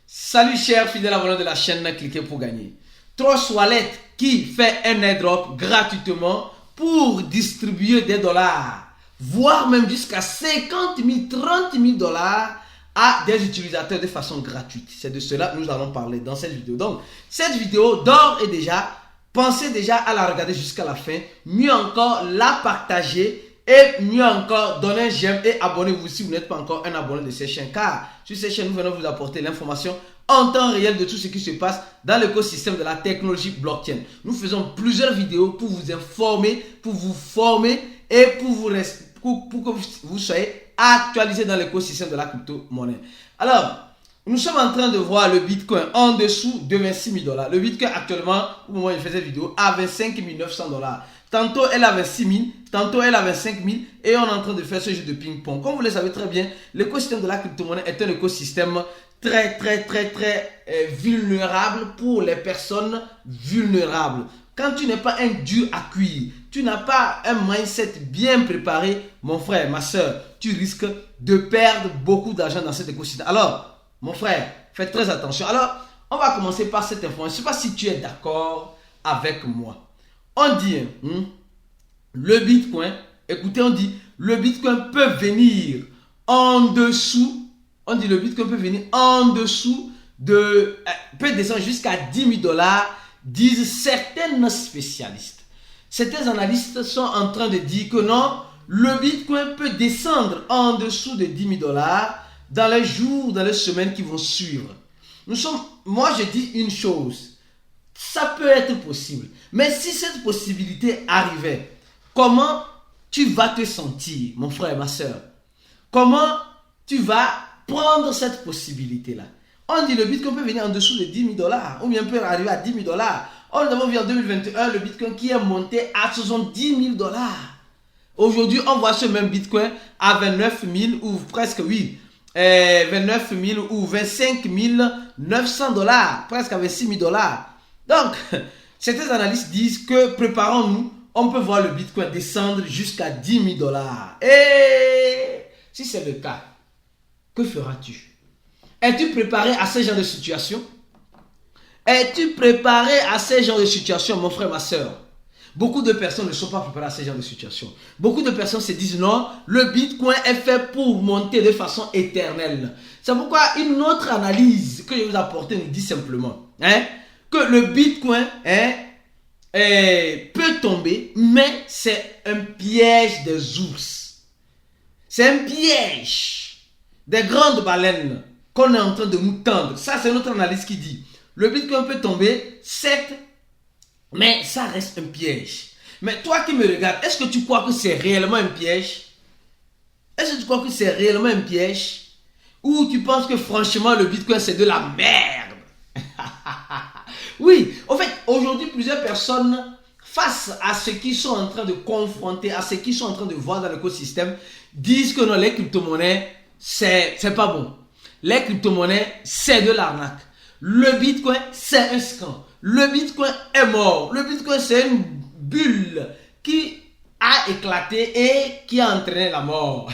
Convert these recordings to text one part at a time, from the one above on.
Salut chers fidèles abonnés de la chaîne Cliquez pour gagner. Trust Wallet qui fait un airdrop gratuitement pour distribuer des dollars, voire même jusqu'à 50 000, 30 000 dollars à des utilisateurs de façon gratuite. C'est de cela que nous allons parler dans cette vidéo. Donc, cette vidéo, d'ores et déjà, pensez déjà à la regarder jusqu'à la fin. Mieux encore, la partager. Et mieux encore, donnez un j'aime et abonnez-vous si vous n'êtes pas encore un abonné de cette chaîne. Car sur cette chaîne, nous venons vous apporter l'information en temps réel de tout ce qui se passe dans l'écosystème de la technologie blockchain. Nous faisons plusieurs vidéos pour vous informer, pour vous former et pour que vous soyez actualisé dans l'écosystème de la crypto-monnaie. Alors, nous sommes en train de voir le Bitcoin en dessous de 26 000 $. Le Bitcoin actuellement, au moment où je faisais cette vidéo, à 25 900 $. Tantôt, elle a 26 000, tantôt, elle a 25 000 et on est en train de faire ce jeu de ping-pong. Comme vous le savez très bien, l'écosystème de la crypto-monnaie est un écosystème très vulnérable pour les personnes vulnérables. Quand tu n'es pas un dur à cuire, tu n'as pas un mindset bien préparé, mon frère, ma soeur, tu risques de perdre beaucoup d'argent dans cet écosystème. Alors, mon frère, faites très attention. Alors, on va commencer par cette information. Je ne sais pas si tu es d'accord avec moi. On dit, le Bitcoin, écoutez, on dit, le Bitcoin peut venir en dessous, on dit le Bitcoin peut venir en dessous peut descendre jusqu'à 10 000 $, disent certaines spécialistes. Certains analystes sont en train de dire que non, le Bitcoin peut descendre en dessous de 10 000 $, dans les jours, dans les semaines qui vont suivre. Moi je dis une chose, ça peut être possible. Mais si cette possibilité arrivait, comment tu vas te sentir, mon frère, ma soeur? Comment tu vas prendre cette possibilité-là? On dit le Bitcoin peut venir en dessous de 10 000 $, ou bien peut arriver à 10 000 $. On a vu en 2021 le Bitcoin qui est monté à 70 000 $. Aujourd'hui, on voit ce même Bitcoin à 29 000 ou presque, oui, 29 000 ou 25 900 $, presque à 26 000 $. Donc, certains analystes disent que préparons-nous, on peut voir le Bitcoin descendre jusqu'à 10 000 $. Et si c'est le cas, que feras-tu? Es-tu préparé à ce genre de situation? Es-tu préparé à ce genre de situation, mon frère, ma soeur? Beaucoup de personnes ne sont pas préparées à ce genre de situation. Beaucoup de personnes se disent non, le Bitcoin est fait pour monter de façon éternelle. C'est pourquoi une autre analyse que je vais vous apporter nous dit simplement que le Bitcoin peut tomber, mais c'est un piège des ours. C'est un piège des grandes baleines qu'on est en train de nous tendre. Ça, c'est notre analyse qui dit. Le Bitcoin peut tomber, certes, mais ça reste un piège. Mais toi qui me regardes, est-ce que tu crois que c'est réellement un piège? Est-ce que tu crois que c'est réellement un piège? Ou tu penses que franchement le Bitcoin c'est de la merde? Oui, en fait, aujourd'hui, plusieurs personnes, face à ce qu'ils sont en train de confronter, à ce qu'ils sont en train de voir dans l'écosystème, disent que non, les crypto-monnaies, c'est pas bon. Les crypto-monnaies, c'est de l'arnaque. Le Bitcoin, c'est un scam. Le Bitcoin est mort. Le Bitcoin, c'est une bulle qui a éclaté et qui a entraîné la mort.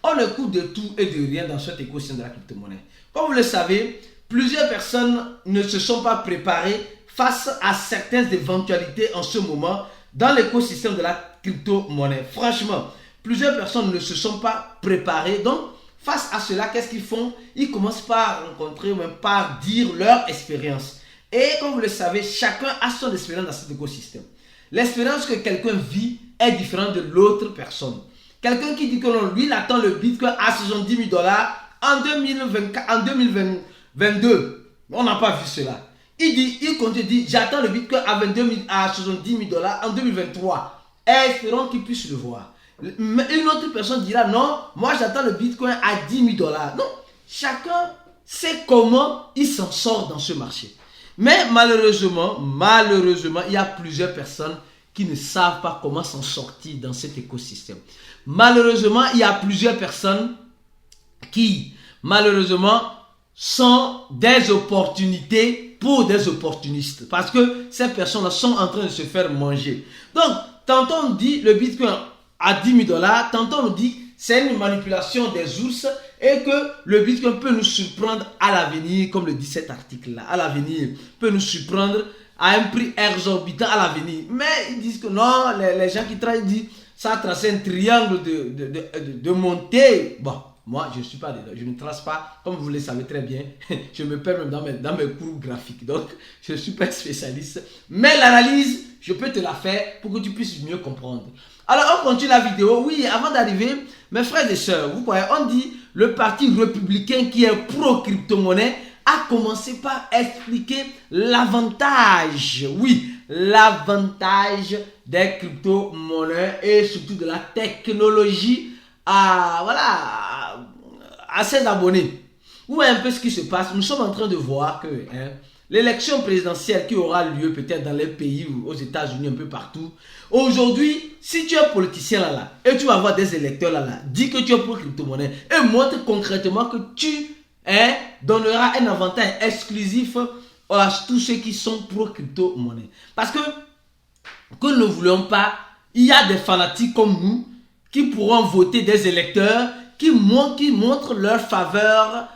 On écoute de tout et de rien dans cet écosystème de la crypto-monnaie. Comme vous le savez, plusieurs personnes ne se sont pas préparées face à certaines éventualités en ce moment dans l'écosystème de la crypto-monnaie. Franchement, plusieurs personnes ne se sont pas préparées. Donc, face à cela, qu'est-ce qu'ils font? Ils commencent par rencontrer ou même par dire leur expérience. Et comme vous le savez, chacun a son expérience dans cet écosystème. L'expérience que quelqu'un vit est différente de l'autre personne. Quelqu'un qui dit que non, lui, il attend le Bitcoin à 70 000 $ en 2022. On n'a pas vu cela. Il compte dire, j'attends le Bitcoin à 70 000 $ en 2023. Espérons qu'il puisse le voir. Une autre personne dira, non, moi j'attends le Bitcoin à 10 000 $. Non, chacun sait comment il s'en sort dans ce marché. Mais malheureusement, il y a plusieurs personnes qui ne savent pas comment s'en sortir dans cet écosystème. Malheureusement, il y a plusieurs personnes qui, malheureusement, sont des opportunités pour des opportunistes. Parce que ces personnes-là sont en train de se faire manger. Donc, tantôt on dit le Bitcoin à 10 000 $, tantôt on dit c'est une manipulation des ours et que le Bitcoin peut nous surprendre à l'avenir, comme le dit cet article-là, à l'avenir, peut nous surprendre à un prix exorbitant à l'avenir. Mais ils disent que non, les gens qui travaillent disent ça a tracé un triangle de montée. Bon, moi je ne suis pas dedans, je ne trace pas, comme vous le savez très bien, je me perds même dans mes cours graphiques, donc je ne suis pas spécialiste. Mais l'analyse, je peux te la faire pour que tu puisses mieux comprendre. Alors on continue la vidéo. Oui, avant d'arriver, mes frères et sœurs, vous voyez, on dit le parti républicain qui est pro-crypto-monnaie a commencé par expliquer l'avantage, oui, l'avantage des crypto-monnaies et surtout de la technologie à ses abonnés. Vous voyez un peu ce qui se passe. Nous sommes en train de voir que l'élection présidentielle qui aura lieu peut-être dans les pays ou aux États-Unis, un peu partout. Aujourd'hui, si tu es politicien là et tu vas avoir des électeurs là, dis que tu es pour crypto-monnaie et montre concrètement que tu donneras un avantage exclusif à tous ceux qui sont pro crypto-monnaie. Parce que nous ne voulons pas, il y a des fanatiques comme nous qui pourront voter des électeurs qui montrent leur faveur,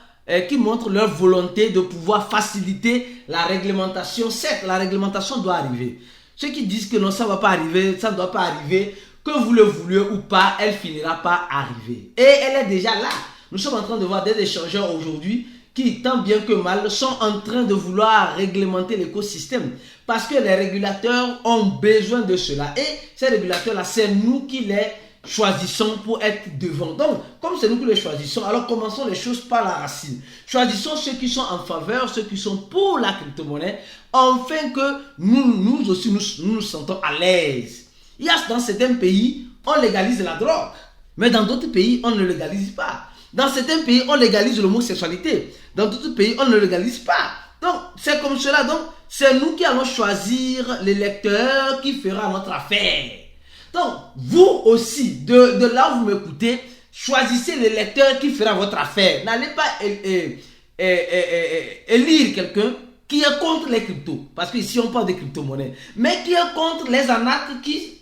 qui montrent leur volonté de pouvoir faciliter la réglementation. Certes, la réglementation doit arriver. Ceux qui disent que non, ça ne va pas arriver, ça ne doit pas arriver, que vous le vouliez ou pas, elle finira par arriver. Et elle est déjà là. Nous sommes en train de voir des échangeurs aujourd'hui qui, tant bien que mal, sont en train de vouloir réglementer l'écosystème. Parce que les régulateurs ont besoin de cela. Et ces régulateurs-là, c'est nous qui les choisissons pour être devant. Donc, comme c'est nous qui les choisissons, alors commençons les choses par la racine. Choisissons ceux qui sont en faveur, ceux qui sont pour la crypto-monnaie, afin que nous aussi, nous sentons à l'aise. Il y a dans certains pays, on légalise la drogue. Mais dans d'autres pays, on ne légalise pas. Dans certains pays, on légalise l'homosexualité. Dans d'autres pays, on ne légalise pas. Donc, c'est comme cela. Donc, c'est nous qui allons choisir l'électeur qui fera notre affaire. Donc, vous aussi, de là où vous m'écoutez, choisissez l'électeur qui fera votre affaire. N'allez pas élire quelqu'un qui est contre les cryptos. Parce qu'ici, on parle de crypto-monnaies. Mais qui est contre les arnaques qui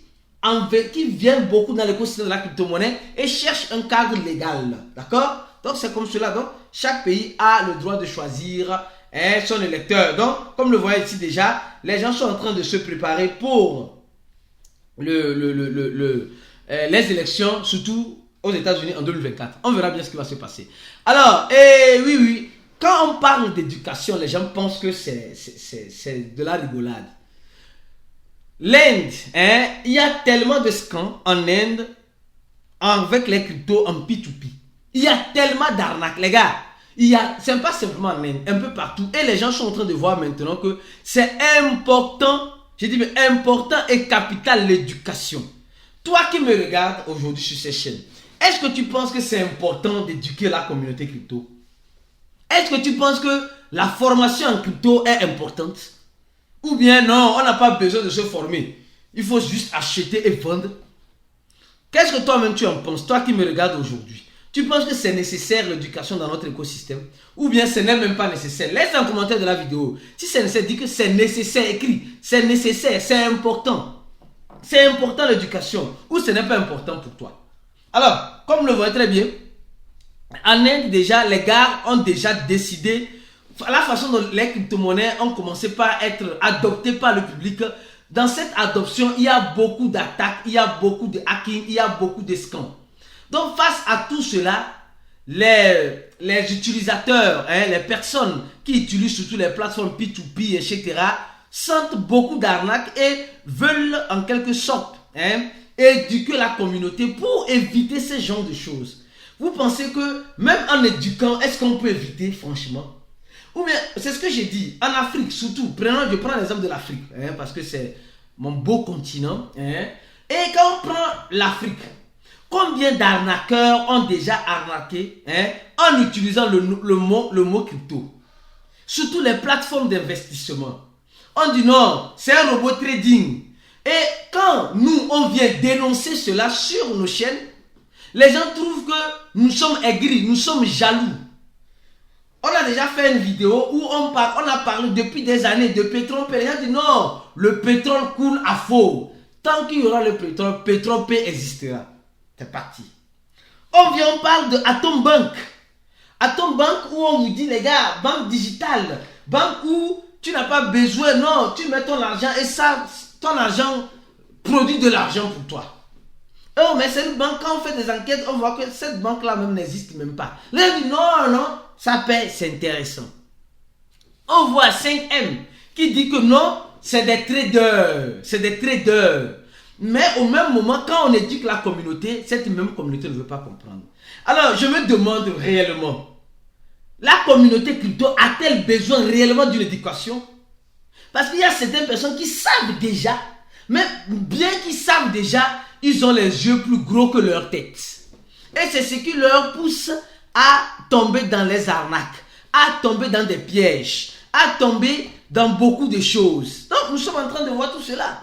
viennent beaucoup dans l'écosystème de la crypto-monnaie et cherchent un cadre légal. D'accord? Donc, c'est comme cela. Donc, chaque pays a le droit de choisir son électeur. Donc, comme le voyez ici déjà, les gens sont en train de se préparer pour les élections, surtout aux États-Unis en 2024. On verra bien ce qui va se passer. Alors, oui, quand on parle d'éducation, les gens pensent que c'est de la rigolade. L'Inde, il y a tellement de scams en Inde avec les cryptos en P2P. Il y a tellement d'arnaques, les gars. C'est pas simplement en Inde, un peu partout. Et les gens sont en train de voir maintenant que c'est important. Je dis mais important et capital l'éducation. Toi qui me regardes aujourd'hui sur ces chaînes, est-ce que tu penses que c'est important d'éduquer la communauté crypto? Est-ce que tu penses que la formation en crypto est importante? Ou bien non, on n'a pas besoin de se former. Il faut juste acheter et vendre. Qu'est-ce que toi-même tu en penses? Toi qui me regardes aujourd'hui, tu penses que c'est nécessaire l'éducation dans notre écosystème? Ou bien ce n'est même pas nécessaire? Laisse un commentaire de la vidéo. Si c'est nécessaire, dis que c'est nécessaire, écrit. C'est nécessaire, c'est important. C'est important l'éducation. Ou ce n'est pas important pour toi? Alors, comme vous le voyez très bien, en Inde déjà, les gars ont déjà décidé la façon dont les crypto-monnaies ont commencé par être adoptées par le public. Dans cette adoption, il y a beaucoup d'attaques, il y a beaucoup de hacking, il y a beaucoup de scams. Donc face à tout cela, les utilisateurs, les personnes qui utilisent surtout les plateformes P2P, etc., sentent beaucoup d'arnaques et veulent en quelque sorte éduquer la communauté pour éviter ce genre de choses. Vous pensez que même en éduquant, est-ce qu'on peut éviter franchement? Ou bien, c'est ce que j'ai dit, en Afrique surtout, je prends l'exemple de l'Afrique, parce que c'est mon beau continent. Et quand on prend l'Afrique, combien d'arnaqueurs ont déjà arnaqué en utilisant le mot crypto? Surtout les plateformes d'investissement. On dit non, c'est un robot trading. Et quand nous, on vient dénoncer cela sur nos chaînes, les gens trouvent que nous sommes aigris, nous sommes jaloux. On a déjà fait une vidéo où on a parlé depuis des années de pétrole. Les gens disent non, le pétrole coule à faux. Tant qu'il y aura le pétrole P existera. C'est parti. on parle de Atom Bank. Atom Bank où on vous dit, les gars, banque digitale, banque où tu n'as pas besoin, non, tu mets ton argent et ça, ton argent produit de l'argent pour toi. Oh, mais cette banque, quand on fait des enquêtes, on voit que cette banque-là même n'existe même pas. Là, on dit non, non, ça paie, c'est intéressant. On voit 5M qui dit que non, c'est des traders, c'est des traders. Mais au même moment, quand on éduque la communauté, cette même communauté ne veut pas comprendre. Alors, je me demande réellement, la communauté crypto a-t-elle besoin réellement d'une éducation? Parce qu'il y a certaines personnes qui savent déjà, mais bien qu'ils savent déjà, ils ont les yeux plus gros que leur tête. Et c'est ce qui leur pousse à tomber dans les arnaques, à tomber dans des pièges, à tomber dans beaucoup de choses. Donc, nous sommes en train de voir tout cela.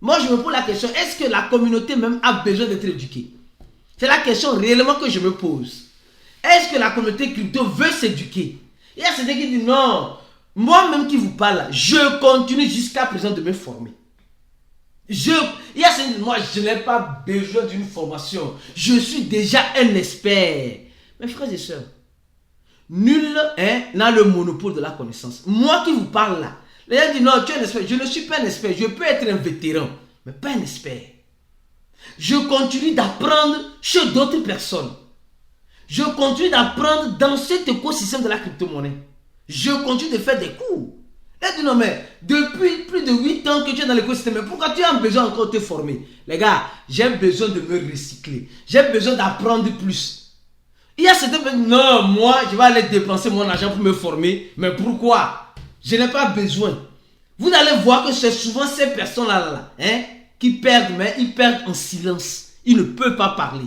Moi, je me pose la question, est-ce que la communauté même a besoin d'être éduquée? C'est la question réellement que je me pose. Est-ce que la communauté crypto veut s'éduquer? Il y a certains qui disent non, moi-même qui vous parle, je continue jusqu'à présent de me former. Il y a certains qui disent, moi, je n'ai pas besoin d'une formation. Je suis déjà un expert. Mes frères et sœurs, nul n'a le monopole de la connaissance. Moi qui vous parle là, les gens disent non, tu es un expert. Je ne suis pas un expert. Je peux être un vétéran, mais pas un expert. Je continue d'apprendre chez d'autres personnes. Je continue d'apprendre dans cet écosystème de la crypto-monnaie. Je continue de faire des cours. Et dit non, mais depuis plus de 8 ans que tu es dans l'écosystème, mais pourquoi tu as besoin encore de te former? Les gars, j'ai besoin de me recycler. J'ai besoin d'apprendre plus. Il y a certains qui disent non, moi, je vais aller dépenser mon argent pour me former. Mais pourquoi? Je n'ai pas besoin. Vous allez voir que c'est souvent ces personnes-là qui perdent, mais ils perdent en silence. Ils ne peuvent pas parler.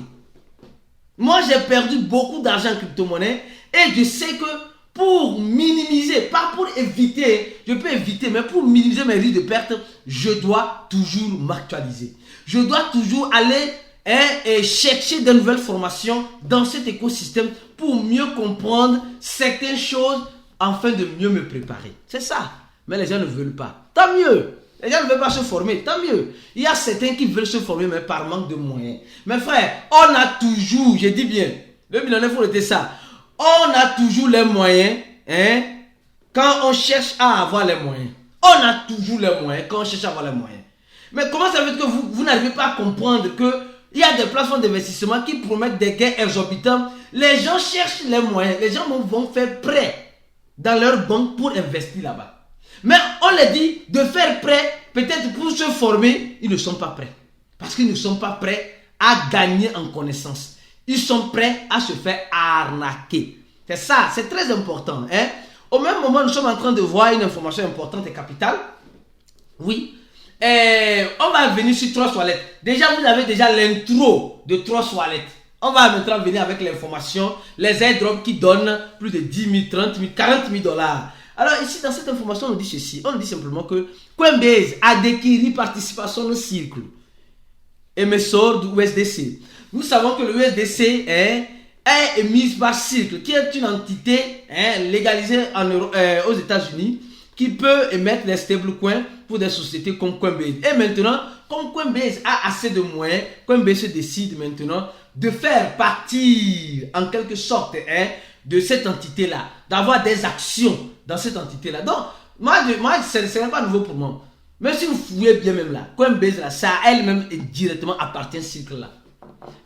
Moi, j'ai perdu beaucoup d'argent en crypto-monnaie et je sais que pour minimiser, pas pour éviter, je peux éviter, mais pour minimiser mes risques de perte, je dois toujours m'actualiser. Je dois toujours aller et chercher de nouvelles formations dans cet écosystème pour mieux comprendre certaines choses afin de mieux me préparer. C'est ça. Mais les gens ne veulent pas. Tant mieux. Les gens ne veulent pas se former. Tant mieux. Il y a certains qui veulent se former, mais par manque de moyens. Mes frères, on a toujours, je dis bien, le millionnaire, il faut noter ça. On a toujours les moyens, quand on cherche à avoir les moyens. On a toujours les moyens quand on cherche à avoir les moyens. Mais comment ça veut dire que vous n'arrivez pas à comprendre que il y a des plateformes d'investissement qui promettent des gains exorbitants. Les gens cherchent les moyens. Les gens vont faire prêt dans leur banque pour investir là-bas. Mais on les dit de faire prêt, peut-être pour se former, ils ne sont pas prêts. Parce qu'ils ne sont pas prêts à gagner en connaissance. Ils sont prêts à se faire arnaquer. C'est ça, c'est très important. Au même moment, nous sommes en train de voir une information importante et capitale. Oui. On va venir sur Trust Wallet. Déjà, vous avez déjà l'intro de Trust Wallet. On va maintenant venir avec l'information, les airdrops qui donnent plus de 10 000, 30 000, 40 000 dollars. Alors ici, dans cette information, on nous dit ceci. On nous dit simplement que Coinbase a décrit participation au cycle émisseur du USDC. Nous savons que le USDC est émis par Circle, qui est une entité légalisée aux États-Unis qui peut émettre des stablecoins pour des sociétés comme Coinbase. Et maintenant, comme Coinbase a assez de moyens, Coinbase décide maintenant de faire partir en quelque sorte de cette entité-là, d'avoir des actions dans cette entité-là. Donc, moi ce n'est pas nouveau pour moi. Même si vous fouillez bien même là, Coinbase là, ça elle-même directement appartient à ce cycle-là.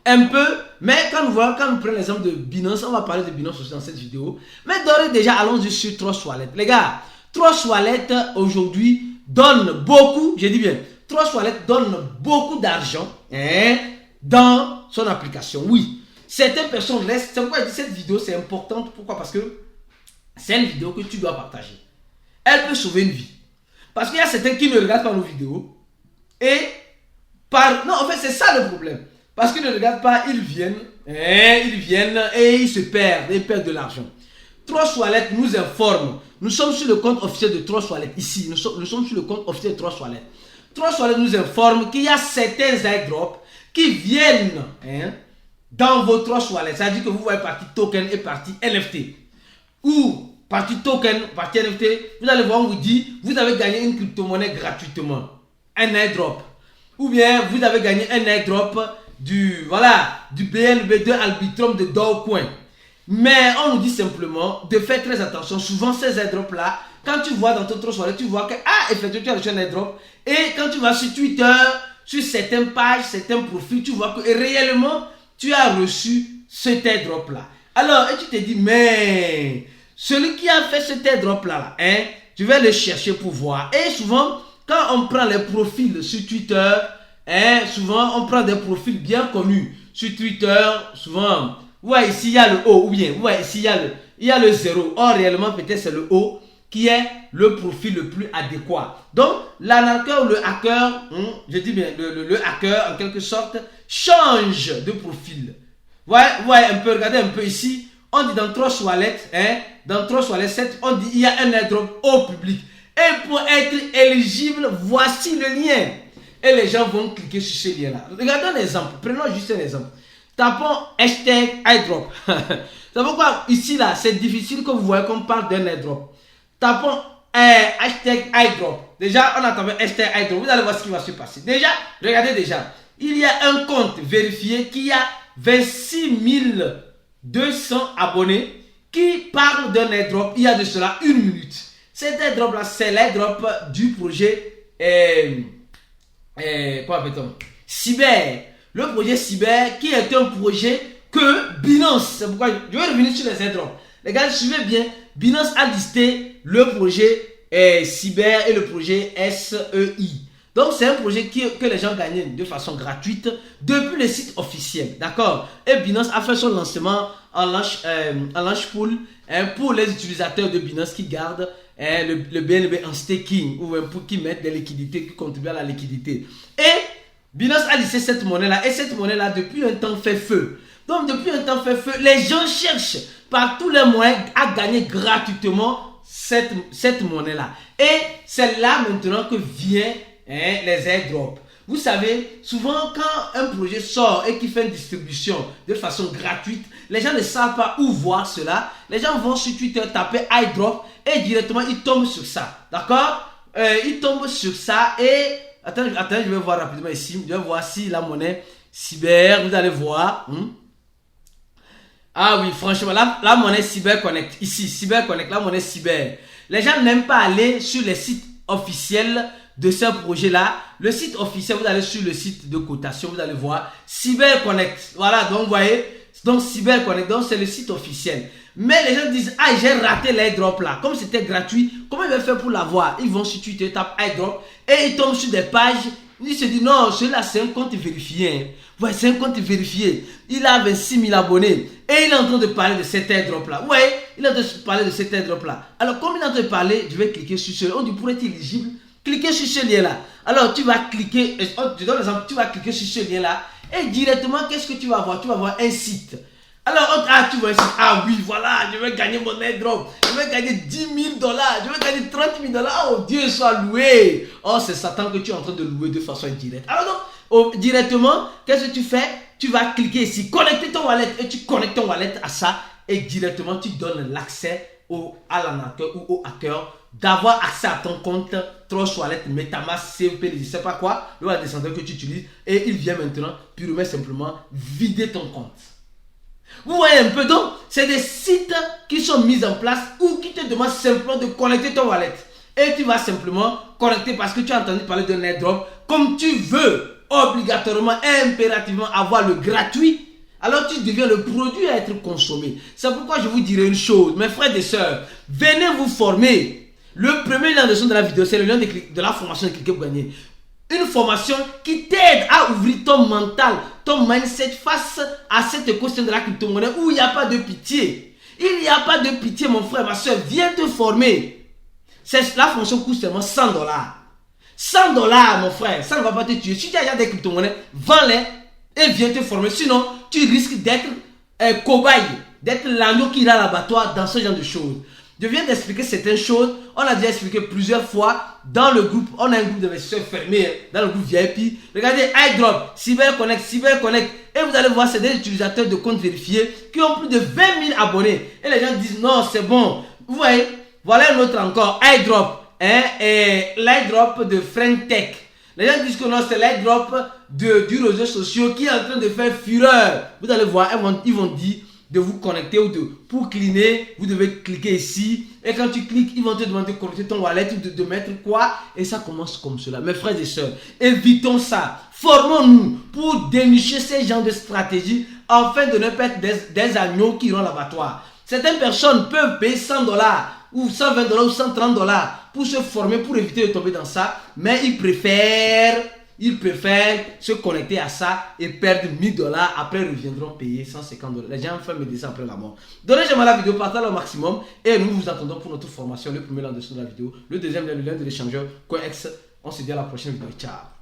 Un peu, mais quand nous prenons l'exemple de Binance, on va parler de Binance aussi dans cette vidéo. Mais d'ores et déjà, allons-y sur Trust Wallet. Les gars, Trust Wallet aujourd'hui donne beaucoup, je dis bien, Trust Wallet donne beaucoup d'argent dans son application. Oui, certaines personnes laissent. C'est pourquoi je dis cette vidéo c'est importante. Pourquoi? Parce que c'est une vidéo que tu dois partager. Elle peut sauver une vie. Parce qu'il y a certains qui ne regardent pas nos vidéos. Non, en fait, c'est ça le problème. Parce qu'ils ne regardent pas, ils viennent et ils se perdent. Ils perdent de l'argent. Trust Wallet nous informe. Nous sommes sur le compte officiel de Trust Wallet. Ici, nous sommes sur le compte officiel de Trust Wallet. Trust Wallet nous informe qu'il y a certains airdrops qui viennent dans vos Trust Wallet. C'est-à-dire que vous voyez partie token et partie NFT. Ou partie token, partie NFT, vous allez voir, on vous dit, vous avez gagné une crypto-monnaie gratuitement. Un airdrop. Ou bien, vous avez gagné un airdrop du BNB, de Arbitrum, de Dogecoin. Mais on nous dit simplement de faire très attention. Souvent, ces airdrops là, quand tu vois dans ton trust wallet, tu vois que, effectivement, tu as reçu un airdrop. Et quand tu vas sur Twitter, sur certaines pages, certains profils, tu vois que réellement, tu as reçu cet airdrop là. Alors, et tu te dis, mais celui qui a fait cet airdrop là, je vais le chercher pour voir. Et souvent, quand on prend les profils sur Twitter, souvent on prend des profils bien connus sur Twitter. Souvent, ouais, ici il y a le O, ou bien, ouais, ici il y a le 0. Or, réellement, peut-être c'est le O qui est le profil le plus adéquat. Donc, l'arnaqueur ou le hacker, je dis bien, le hacker, en quelque sorte, change de profil. Ouais, un peu, regardez un peu ici. On dit dans Trust Wallet, dans Trust Wallet 7, on dit il y a un airdrop au public. Et pour être éligible, voici le lien. Et les gens vont cliquer sur ce lien-là. Regardons un exemple. Prenons juste un exemple. Tapons hashtag airdrop. C'est pourquoi ici, là, c'est difficile que vous voyez qu'on parle d'un airdrop. Tapons hashtag airdrop. Déjà, on a tapé hashtag airdrop. Vous allez voir ce qui va se passer. Déjà, regardez déjà. Il y a un compte vérifié qui a 26 200 abonnés qui parle d'un airdrop il y a de cela 1 minute. Cet airdrop là, c'est l'airdrop du projet quoi appelle-t-on, Cyber. Le projet Cyber qui est un projet que Binance, c'est pourquoi je vais revenir sur les airdrops. Les gars, suivez bien. Binance a listé le projet Cyber et le projet SEI. Donc, c'est un projet que les gens gagnent de façon gratuite depuis le site officiel. D'accord? Et Binance a fait son lancement en launch pool pour les utilisateurs de Binance qui gardent le BNB en staking ou pour qui mettent des liquidités, qui contribuent à la liquidité. Et Binance a listé cette monnaie-là. Et cette monnaie-là, depuis un temps, fait feu. Donc, depuis un temps, fait feu. Les gens cherchent par tous les moyens à gagner gratuitement cette monnaie-là. Et c'est là maintenant que vient les airdrops. Vous savez, souvent quand un projet sort et qui fait une distribution de façon gratuite, les gens ne savent pas où voir cela. Les gens vont sur Twitter taper airdrop et directement ils tombent sur ça. D'accord? Ils tombent sur ça et... Attends, je vais voir rapidement ici. Je vais voir si la monnaie Cyber, vous allez voir. Ah oui, franchement, la monnaie Cyber Connect. Ici, Cyber Connect, la monnaie Cyber. Les gens n'aiment pas aller sur les sites officiels de ce projet-là. Le site officiel, vous allez sur le site de cotation, vous allez voir Cyber Connect. Voilà, donc vous voyez, donc Cyber Connect, donc c'est le site officiel. Mais les gens disent, j'ai raté l'airdrop là. Comme c'était gratuit, comment ils vont faire pour l'avoir? Ils vont sur Twitter, tapent airdrop et ils tombent sur des pages. Ils se disent, non, celui-là c'est un compte vérifié. Ouais, c'est un compte vérifié. Il a 26 000 abonnés et il est en train de parler de cet airdrop là. Ouais, il est en train de parler de cet airdrop là. Alors, comme il est en train de parler, je vais cliquer sur ce. On dit, pour être éligible, cliquez sur ce lien là. Alors, tu vas cliquer, je donne l'exemple, tu vas cliquer sur ce lien là et directement, qu'est-ce que tu vas voir? Tu vas voir un site. Alors, tu vois un site. Ah oui, voilà, je vais gagner mon airdrop. Je vais gagner 10 000 $. Je vais gagner 30 000 $. Oh, Dieu soit loué. Oh, c'est Satan que tu es en train de louer de façon indirecte. Alors, donc, directement, qu'est-ce que tu fais? Tu vas cliquer ici, connecter ton wallet et tu connectes ton wallet à ça et directement, tu donnes l'accès à l'arnaqueur ou au hacker d'avoir accès à ton compte Trust Wallet, MetaMask, CFP, je ne sais pas quoi, le wallet descendant que tu utilises et il vient maintenant purement simplement vider ton compte. Vous voyez un peu, donc c'est des sites qui sont mis en place ou qui te demandent simplement de connecter ton wallet et tu vas simplement connecter parce que tu as entendu parler d'un airdrop. Comme tu veux obligatoirement, impérativement avoir le gratuit, alors tu deviens le produit à être consommé. C'est pourquoi je vous dirai une chose, mes frères et sœurs, venez vous former. Le premier lien de la vidéo, c'est le lien de la formation de cliquer pour gagner. Une formation qui t'aide à ouvrir ton mental, ton mindset face à cette écosystème de la crypto-monnaie où il n'y a pas de pitié. Il n'y a pas de pitié, mon frère, ma soeur. Viens te former. La formation coûte seulement 100 $. 100 $, mon frère. Ça ne va pas te tuer. Si tu as déjà des crypto-monnaies, vends-les et viens te former. Sinon, tu risques d'être cobaye, d'être l'agneau qui ira à l'abattoir dans ce genre de choses. Je viens d'expliquer certaines choses. On a déjà expliqué plusieurs fois dans le groupe. On a un groupe d'investisseurs fermé dans le groupe VIP. Regardez airdrop, Cyber Connect. Et vous allez voir, c'est des utilisateurs de comptes vérifiés qui ont plus de 20 000 abonnés. Et les gens disent non, c'est bon. Vous voyez, voilà un autre encore airdrop. Et l'airdrop de FriendTech. Les gens disent que non, c'est l'airdrop du réseau social qui est en train de faire fureur. Vous allez voir, ils vont dire de vous connecter ou pour cleaner, vous devez cliquer ici. Et quand tu cliques, ils vont te demander de connecter ton wallet ou de mettre quoi. Et ça commence comme cela. Mes frères et sœurs, évitons ça. Formons-nous pour dénicher ces genres de stratégies afin de ne pas être des agneaux qui iront à l'abattoir. Certaines personnes peuvent payer $100 ou $120 ou $130 pour se former, pour éviter de tomber dans ça. Mais ils préfèrent se connecter à ça et perdre $1000. Après, ils reviendront payer $150. Les gens font médecin après la mort. Donnez j'aime à la vidéo, partagez au maximum et nous vous attendons pour notre formation. Le premier lien en dessous de la vidéo, le deuxième lien, le lien de l'échangeur CoinEx. On se dit à la prochaine vidéo. Ciao.